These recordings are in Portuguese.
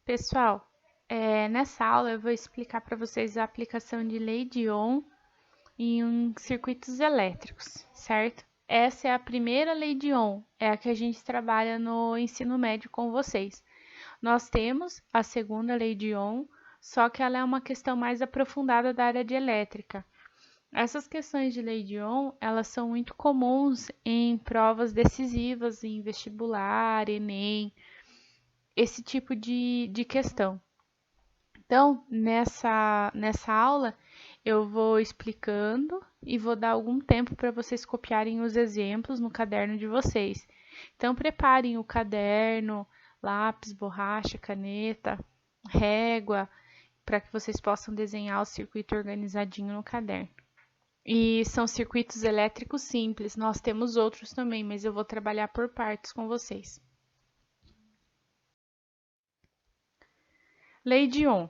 Pessoal, nessa aula eu vou explicar para vocês a aplicação de lei de Ohm em circuitos elétricos, certo? Essa é a primeira lei de Ohm, é a que a gente trabalha no ensino médio com vocês. Nós temos a segunda lei de Ohm, só que ela é uma questão mais aprofundada da área de elétrica. Essas questões de lei de Ohm, elas são muito comuns em provas decisivas, em vestibular, Enem, esse tipo de questão. Então, nessa aula, eu vou explicando e vou dar algum tempo para vocês copiarem os exemplos no caderno de vocês. Então, preparem o caderno, lápis, borracha, caneta, régua, para que vocês possam desenhar o circuito organizadinho no caderno. E são circuitos elétricos simples, nós temos outros também, mas eu vou trabalhar por partes com vocês. Lei de Ohm.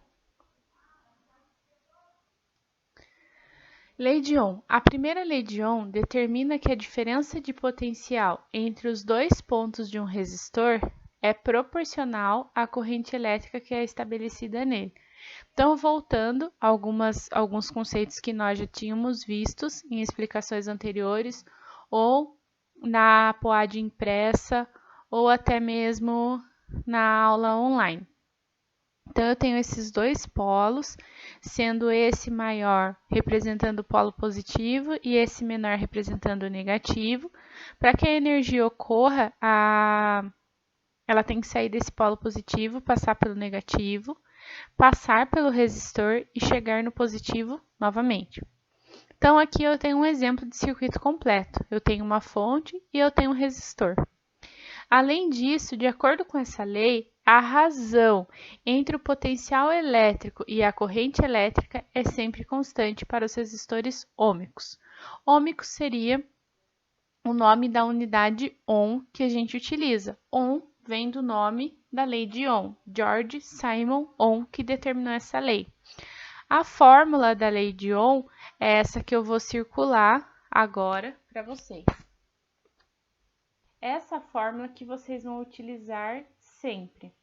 Lei de Ohm. A primeira lei de Ohm determina que a diferença de potencial entre os dois pontos de um resistor é proporcional à corrente elétrica que é estabelecida nele. Então, voltando a alguns conceitos que nós já tínhamos vistos em explicações anteriores, ou na POAD impressa, ou até mesmo na aula online. Então, eu tenho esses dois polos, sendo esse maior representando o polo positivo e esse menor representando o negativo. Para que a energia ocorra, ela tem que sair desse polo positivo, passar pelo negativo, passar pelo resistor e chegar no positivo novamente. Então, aqui eu tenho um exemplo de circuito completo. Eu tenho uma fonte e eu tenho um resistor. Além disso, de acordo com essa lei, a razão entre o potencial elétrico e a corrente elétrica é sempre constante para os resistores ômicos. Ômicos seria o nome da unidade ohm que a gente utiliza. Ohm vem do nome da lei de Ohm, George Simon Ohm, que determinou essa lei. A fórmula da lei de Ohm é essa que eu vou circular agora para vocês. Essa fórmula que vocês vão utilizar sempre.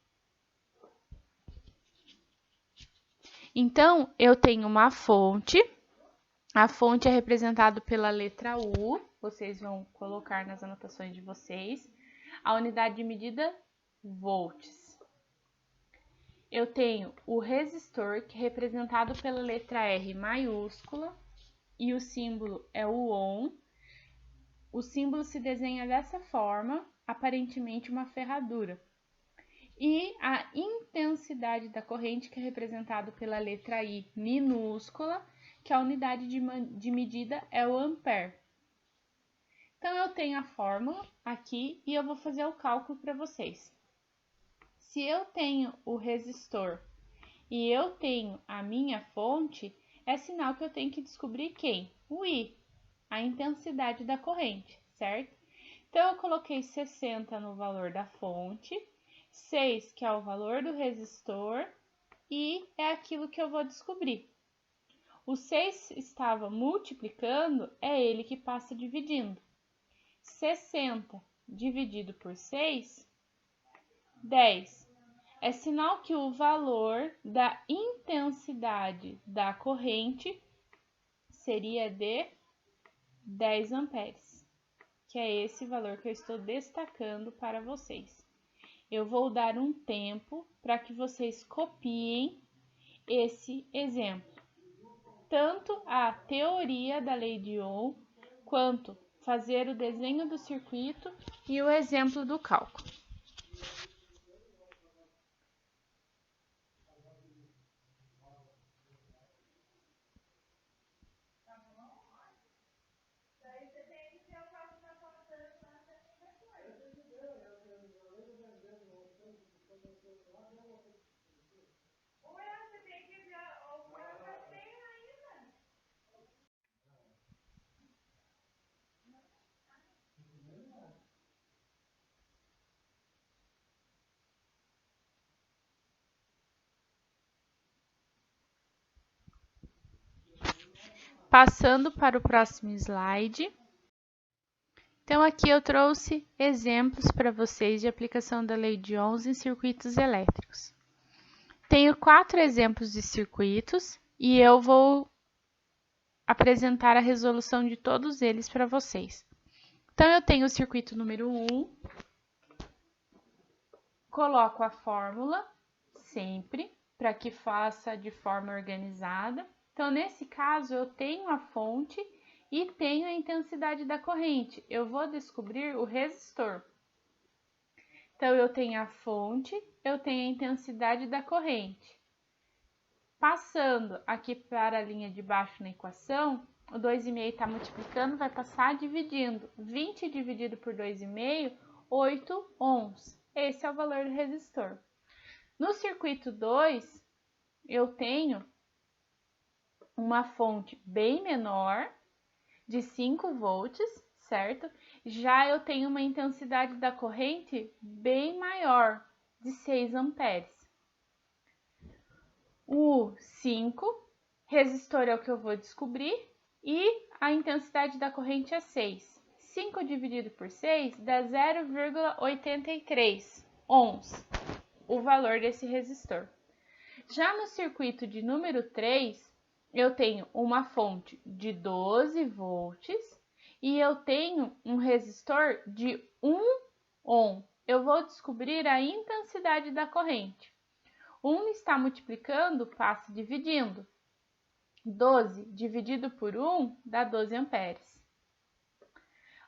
Então, eu tenho uma fonte. A fonte é representada pela letra U. Vocês vão colocar nas anotações de vocês. A unidade de medida, volts. Eu tenho o resistor, que é representado pela letra R maiúscula. E o símbolo é o ohm. O símbolo se desenha dessa forma, aparentemente uma ferradura. E a intensidade da corrente, que é representado pela letra I minúscula, que a unidade de medida é o ampere. Então, eu tenho a fórmula aqui e eu vou fazer o cálculo para vocês. Se eu tenho o resistor e eu tenho a minha fonte, é sinal que eu tenho que descobrir quem? O I, a intensidade da corrente, certo? Então, eu coloquei 60 no valor da fonte, 6, que é o valor do resistor, e é aquilo que eu vou descobrir. O 6 estava multiplicando, é ele que passa dividindo. 60 dividido por 6, 10. É sinal que o valor da intensidade da corrente seria de 10 amperes, que é esse valor que eu estou destacando para vocês. Eu vou dar um tempo para que vocês copiem esse exemplo. Tanto a teoria da lei de Ohm, quanto fazer o desenho do circuito e o exemplo do cálculo. Passando para o próximo slide. Então, aqui eu trouxe exemplos para vocês de aplicação da lei de Ohm em circuitos elétricos. Tenho 4 exemplos de circuitos e eu vou apresentar a resolução de todos eles para vocês. Então, eu tenho o circuito número 1, coloco a fórmula sempre para que faça de forma organizada. Então, nesse caso, eu tenho a fonte e tenho a intensidade da corrente. Eu vou descobrir o resistor. Então, eu tenho a fonte, eu tenho a intensidade da corrente. Passando aqui para a linha de baixo na equação, o 2,5 está multiplicando, vai passar dividindo. 20 dividido por 2,5, 8 ohms. Esse é o valor do resistor. No circuito 2, eu tenho uma fonte bem menor, de 5 volts, certo? Já eu tenho uma intensidade da corrente bem maior, de 6 amperes. O 5, resistor é o que eu vou descobrir, e a intensidade da corrente é 6. 5 dividido por 6 dá 0,83 ohms, o valor desse resistor. Já no circuito de número 3, eu tenho uma fonte de 12 volts e eu tenho um resistor de 1 ohm. Eu vou descobrir a intensidade da corrente. 1 está multiplicando, passa dividindo. 12 dividido por 1 dá 12 amperes.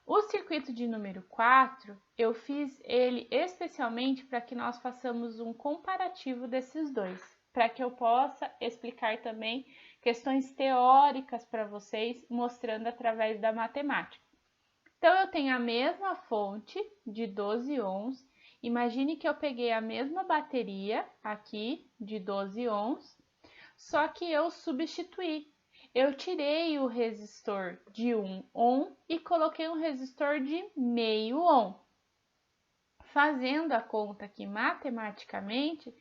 O circuito de número 4, eu fiz ele especialmente para que nós façamos um comparativo desses dois, para que eu possa explicar também questões teóricas para vocês, mostrando através da matemática. Então, eu tenho a mesma fonte de 12 ohms. Imagine que eu peguei a mesma bateria aqui de 12 ohms, só que eu substituí. Eu tirei o resistor de 1 ohm e coloquei um resistor de meio ohm. Fazendo a conta aqui matematicamente,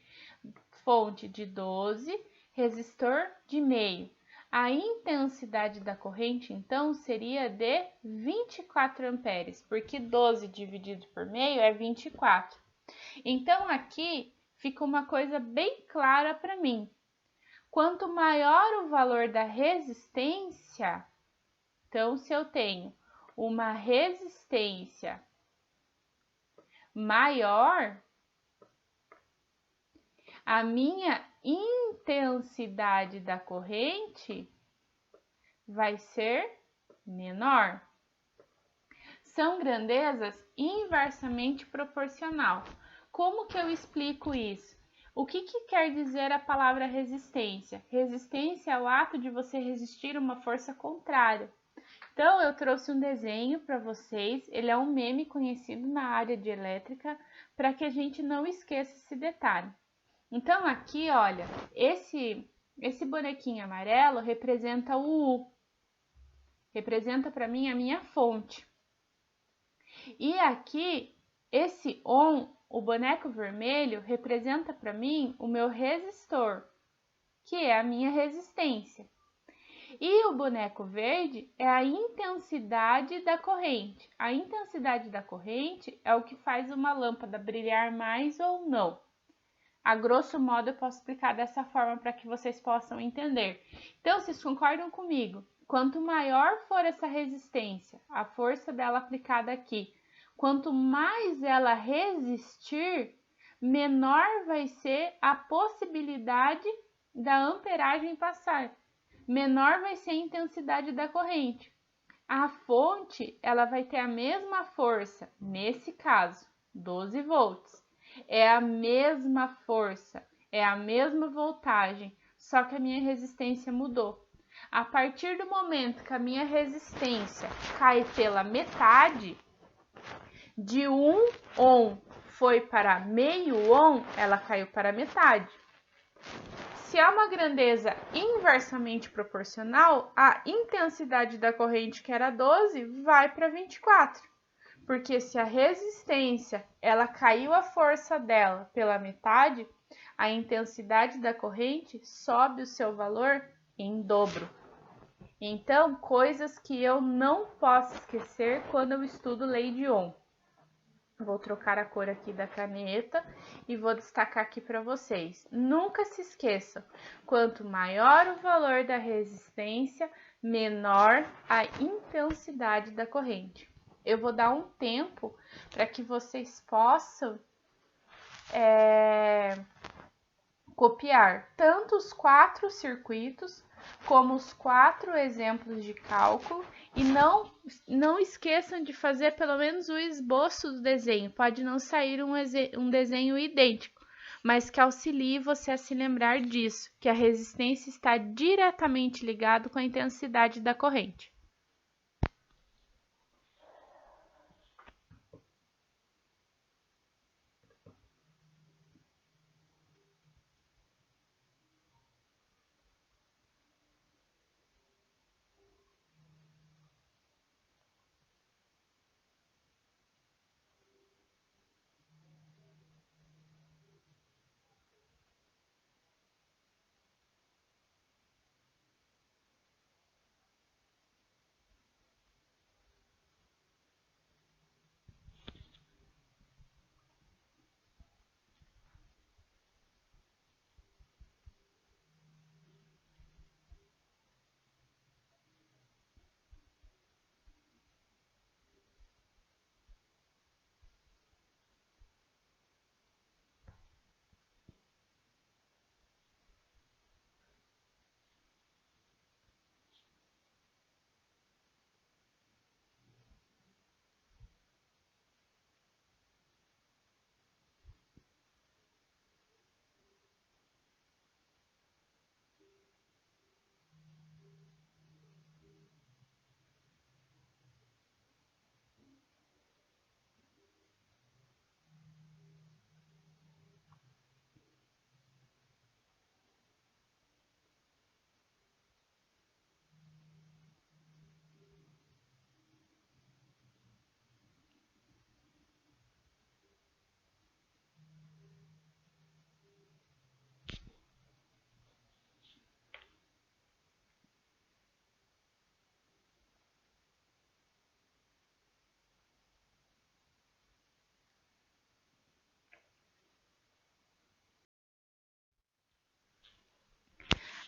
fonte de 12, resistor de meio. A intensidade da corrente, então, seria de 24 amperes, porque 12 dividido por meio é 24. Então, aqui fica uma coisa bem clara para mim. Quanto maior o valor da resistência, então, se eu tenho uma resistência maior, a minha intensidade da corrente vai ser menor. São grandezas inversamente proporcional. Como que eu explico isso? O que quer dizer a palavra resistência? Resistência é o ato de você resistir a uma força contrária. Então, eu trouxe um desenho para vocês, ele é um meme conhecido na área de elétrica, para que a gente não esqueça esse detalhe. Então, aqui, olha, esse bonequinho amarelo representa o U, representa para mim a minha fonte. E aqui, esse ON, o boneco vermelho, representa para mim o meu resistor, que é a minha resistência. E o boneco verde é a intensidade da corrente. A intensidade da corrente é o que faz uma lâmpada brilhar mais ou não. A grosso modo, eu posso explicar dessa forma para que vocês possam entender. Então, vocês concordam comigo? Quanto maior for essa resistência, a força dela aplicada aqui, quanto mais ela resistir, menor vai ser a possibilidade da amperagem passar. Menor vai ser a intensidade da corrente. A fonte, ela vai ter a mesma força, nesse caso, 12 volts. É a mesma força, é a mesma voltagem, só que a minha resistência mudou. A partir do momento que a minha resistência cai pela metade, de 1 ohm foi para meio ohm, ela caiu para metade. Se é uma grandeza inversamente proporcional, a intensidade da corrente, que era 12, vai para 24. Porque se a resistência, ela caiu a força dela pela metade, a intensidade da corrente sobe o seu valor em dobro. Então, coisas que eu não posso esquecer quando eu estudo lei de Ohm. Vou trocar a cor aqui da caneta e vou destacar aqui para vocês. Nunca se esqueçam, quanto maior o valor da resistência, menor a intensidade da corrente. Eu vou dar um tempo para que vocês possam copiar tanto os 4 circuitos como os 4 exemplos de cálculo e não esqueçam de fazer pelo menos o esboço do desenho. Pode não sair um desenho idêntico, mas que auxilie você a se lembrar disso, que a resistência está diretamente ligada com a intensidade da corrente.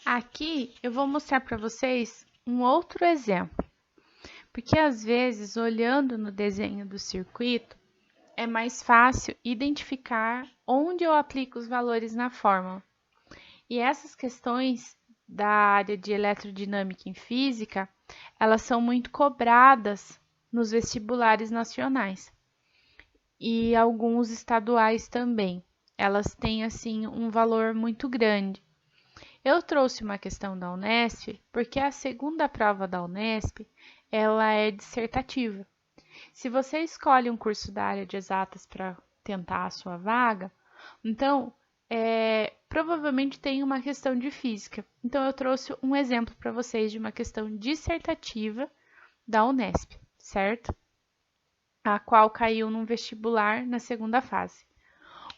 Aqui eu vou mostrar para vocês um outro exemplo, porque às vezes, olhando no desenho do circuito, é mais fácil identificar onde eu aplico os valores na fórmula. E essas questões da área de eletrodinâmica em física, elas são muito cobradas nos vestibulares nacionais e alguns estaduais também. Elas têm assim um valor muito grande. Eu trouxe uma questão da Unesp porque a segunda prova da Unesp, ela é dissertativa. Se você escolhe um curso da área de exatas para tentar a sua vaga, então provavelmente tem uma questão de física. Então eu trouxe um exemplo para vocês de uma questão dissertativa da Unesp, certo? A qual caiu num vestibular na segunda fase.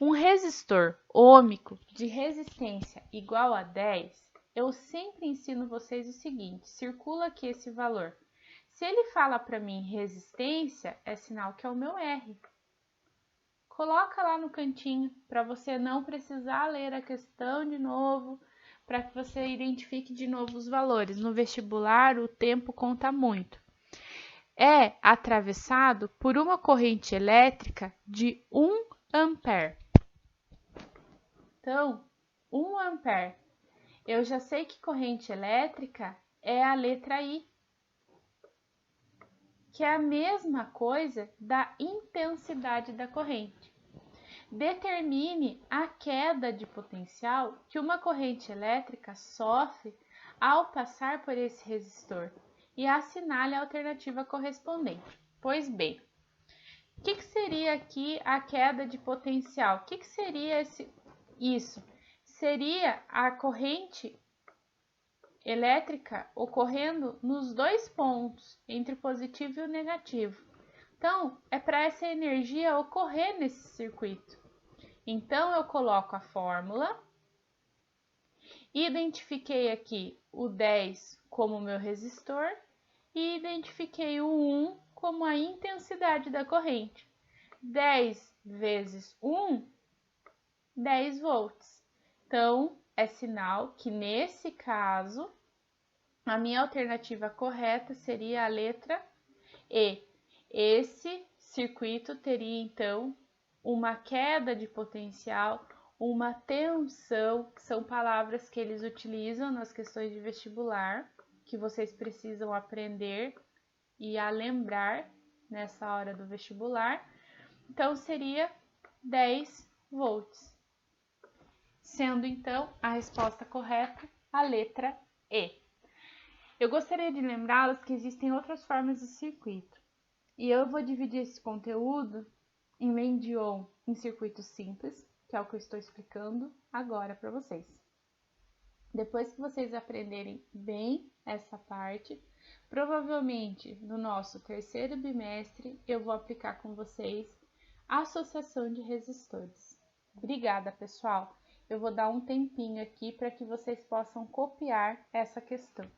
Um resistor ôhmico de resistência igual a 10, eu sempre ensino vocês o seguinte: circula aqui esse valor. Se ele fala para mim resistência, é sinal que é o meu R. Coloca lá no cantinho para você não precisar ler a questão de novo, para que você identifique de novo os valores. No vestibular, o tempo conta muito. É atravessado por uma corrente elétrica de 1 ampere. Então, 1 ampere. Eu já sei que corrente elétrica é a letra I, que é a mesma coisa da intensidade da corrente. Determine a queda de potencial que uma corrente elétrica sofre ao passar por esse resistor e assinale a alternativa correspondente. Pois bem, o que seria aqui a queda de potencial? O que seria isso? Seria a corrente elétrica ocorrendo nos dois pontos, entre o positivo e o negativo. Então, é para essa energia ocorrer nesse circuito. Então, eu coloco a fórmula, identifiquei aqui o 10 como meu resistor e identifiquei o 1 como a intensidade da corrente. 10 vezes 1, 10 volts. Então, é sinal que nesse caso, a minha alternativa correta seria a letra E. Esse circuito teria, então, uma queda de potencial, uma tensão, que são palavras que eles utilizam nas questões de vestibular, que vocês precisam aprender e a lembrar nessa hora do vestibular. Então, seria 10 volts. Sendo, então, a resposta correta a letra E. Eu gostaria de lembrá-los que existem outras formas de circuito. E eu vou dividir esse conteúdo em main-on em circuitos simples, que é o que eu estou explicando agora para vocês. Depois que vocês aprenderem bem essa parte, provavelmente no nosso terceiro bimestre eu vou aplicar com vocês a associação de resistores. Obrigada, pessoal! Eu vou dar um tempinho aqui para que vocês possam copiar essa questão.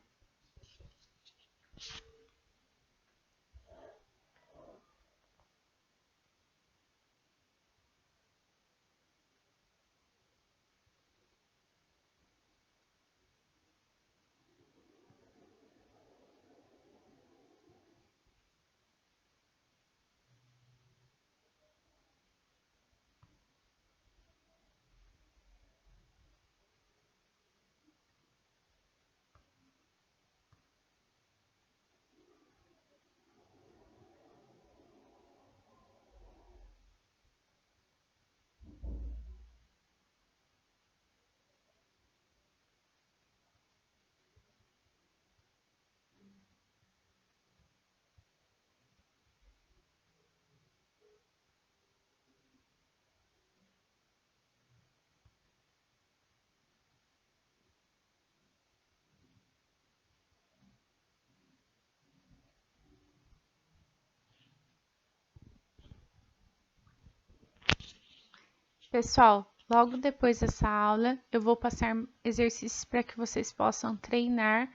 Pessoal, logo depois dessa aula, eu vou passar exercícios para que vocês possam treinar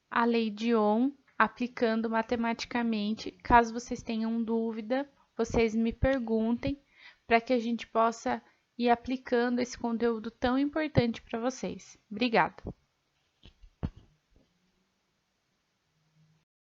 a lei de Ohm aplicando matematicamente. Caso vocês tenham dúvida, vocês me perguntem para que a gente possa ir aplicando esse conteúdo tão importante para vocês. Obrigada!